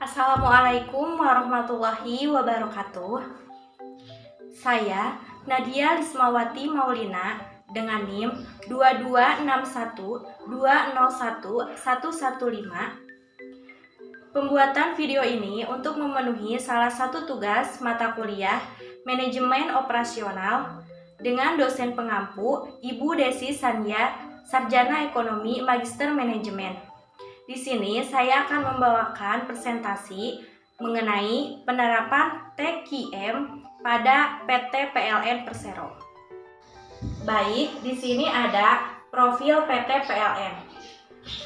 Assalamualaikum warahmatullahi wabarakatuh. Saya Nadia Lismawati Maulina dengan NIM 22612011115. Pembuatan video ini untuk memenuhi salah satu tugas mata kuliah Manajemen Operasional dengan dosen pengampu Ibu Desi Sania, Sarjana Ekonomi Magister Manajemen. Di sini saya akan membawakan presentasi mengenai penerapan TQM pada PT PLN Persero. Baik, di sini ada profil PT PLN.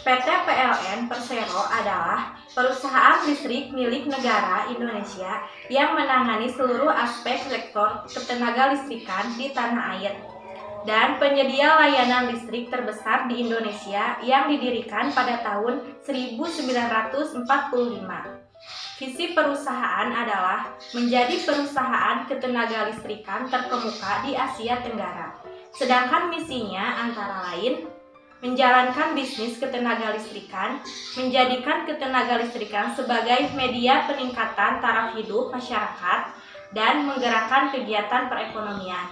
PT PLN Persero adalah perusahaan listrik milik negara Indonesia yang menangani seluruh aspek sektor ketenagalistrikan di tanah air dan penyedia layanan listrik terbesar di Indonesia yang didirikan pada tahun 1945. Visi perusahaan adalah menjadi perusahaan ketenagalistrikan terkemuka di Asia Tenggara. Sedangkan misinya antara lain menjalankan bisnis ketenagalistrikan, menjadikan ketenagalistrikan sebagai media peningkatan taraf hidup masyarakat, dan menggerakkan kegiatan perekonomian.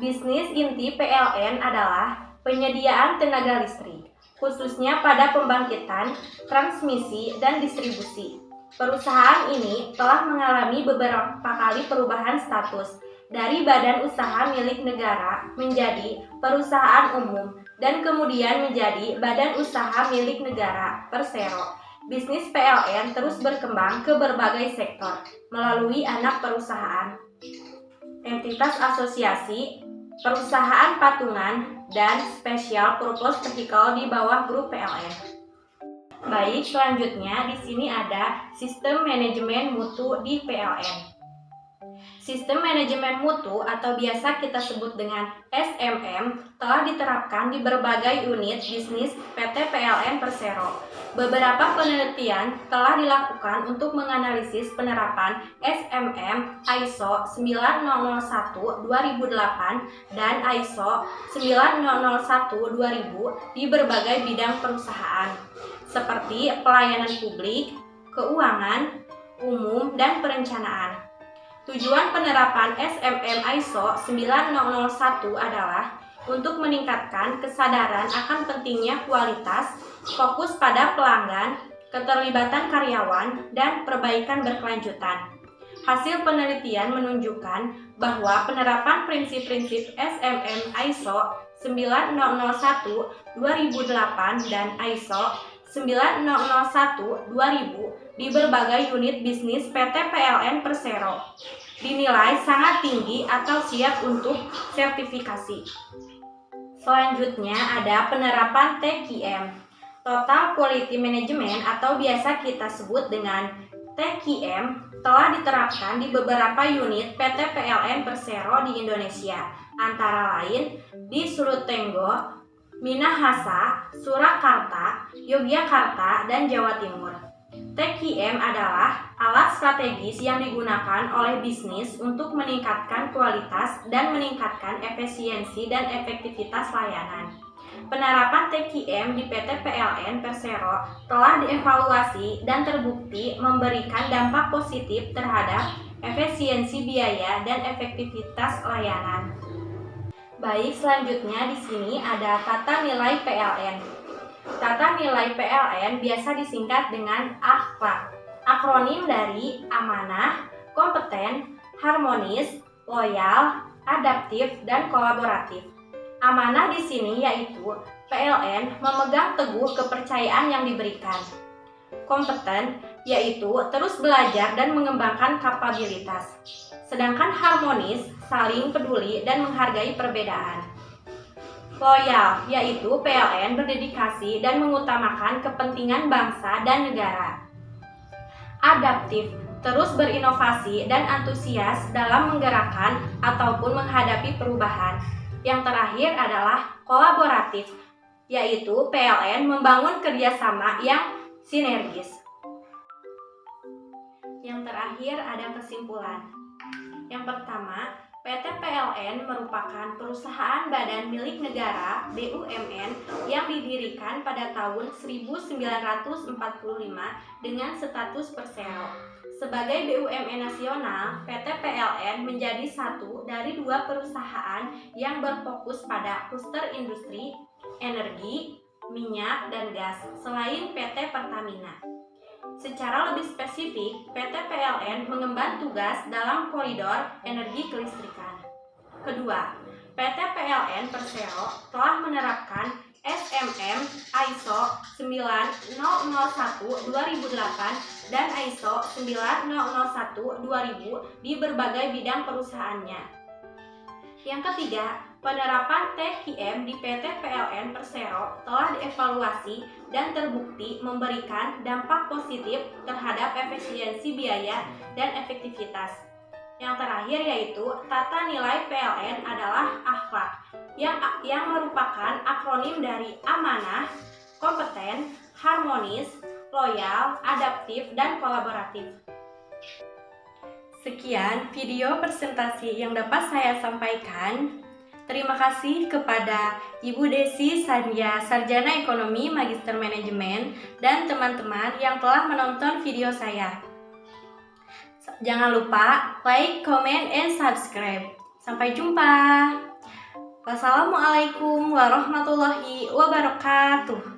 Bisnis inti PLN adalah penyediaan tenaga listrik, khususnya pada pembangkitan, transmisi, dan distribusi. Perusahaan ini telah mengalami beberapa kali perubahan status dari badan usaha milik negara menjadi perusahaan umum dan kemudian menjadi badan usaha milik negara Persero. Bisnis PLN terus berkembang ke berbagai sektor melalui anak perusahaan, entitas asosiasi, perusahaan patungan, dan special purpose vehicle di bawah grup PLN. Baik, selanjutnya di sini ada sistem manajemen mutu di PLN. Sistem manajemen mutu atau biasa kita sebut dengan SMM telah diterapkan di berbagai unit bisnis PT PLN Persero. Beberapa penelitian telah dilakukan untuk menganalisis penerapan SMM ISO 9001-2008 dan ISO 9001-2000 di berbagai bidang perusahaan, seperti pelayanan publik, keuangan, umum, dan perencanaan. Tujuan penerapan SMM ISO 9001 adalah untuk meningkatkan kesadaran akan pentingnya kualitas, fokus pada pelanggan, keterlibatan karyawan, dan perbaikan berkelanjutan. Hasil penelitian menunjukkan bahwa penerapan prinsip-prinsip SMM ISO 9001-2008 dan ISO 9001-2000 di berbagai unit bisnis PT PLN Persero dinilai sangat tinggi atau siap untuk sertifikasi. Selanjutnya ada penerapan TQM, Total Quality Management atau biasa kita sebut dengan TQM, telah diterapkan di beberapa unit PT PLN Persero di Indonesia, antara lain di Surutenggo, Minahasa, Surakarta, Yogyakarta, dan Jawa Timur. TQM adalah alat strategis yang digunakan oleh bisnis untuk meningkatkan kualitas dan meningkatkan efisiensi dan efektivitas layanan. Penerapan TQM di PT PLN Persero telah dievaluasi dan terbukti memberikan dampak positif terhadap efisiensi biaya dan efektivitas layanan. Baik, selanjutnya di sini ada tata nilai PLN. Tata nilai PLN biasa disingkat dengan AKPA, akronim dari amanah, kompeten, harmonis, loyal, adaptif, dan kolaboratif. Amanah di sini yaitu PLN memegang teguh kepercayaan yang diberikan. Kompeten yaitu terus belajar dan mengembangkan kapabilitas. Sedangkan harmonis, saling peduli dan menghargai perbedaan. Loyal, yaitu PLN berdedikasi dan mengutamakan kepentingan bangsa dan negara. Adaptif, terus berinovasi dan antusias dalam menggerakkan ataupun menghadapi perubahan. Yang terakhir adalah kolaboratif, yaitu PLN membangun kerjasama yang sinergis. Yang terakhir ada kesimpulan. Yang pertama, PT PLN merupakan perusahaan badan milik negara (BUMN) yang didirikan pada tahun 1945 dengan status Persero. Sebagai BUMN nasional, PT PLN menjadi satu dari dua perusahaan yang berfokus pada kluster industri, energi, minyak, dan gas, selain PT Pertamina. Secara lebih spesifik, PT PLN mengemban tugas dalam koridor energi kelistrikan. Kedua, PT PLN Persero telah menerapkan SMM ISO 9001-2008 dan ISO 9001-2000 di berbagai bidang perusahaannya. Yang ketiga, penerapan TQM di PT PLN Persero telah dievaluasi dan terbukti memberikan dampak positif terhadap efisiensi biaya dan efektivitas. Yang terakhir yaitu tata nilai PLN adalah akhlak, yang merupakan akronim dari amanah, kompeten, harmonis, loyal, adaptif, dan kolaboratif. Sekian video presentasi yang dapat saya sampaikan. Terima kasih kepada Ibu Desi Sandya, Sarjana Ekonomi Magister Manajemen, dan teman-teman yang telah menonton video saya. Jangan lupa like, comment, and subscribe. Sampai jumpa. Wassalamualaikum warahmatullahi wabarakatuh.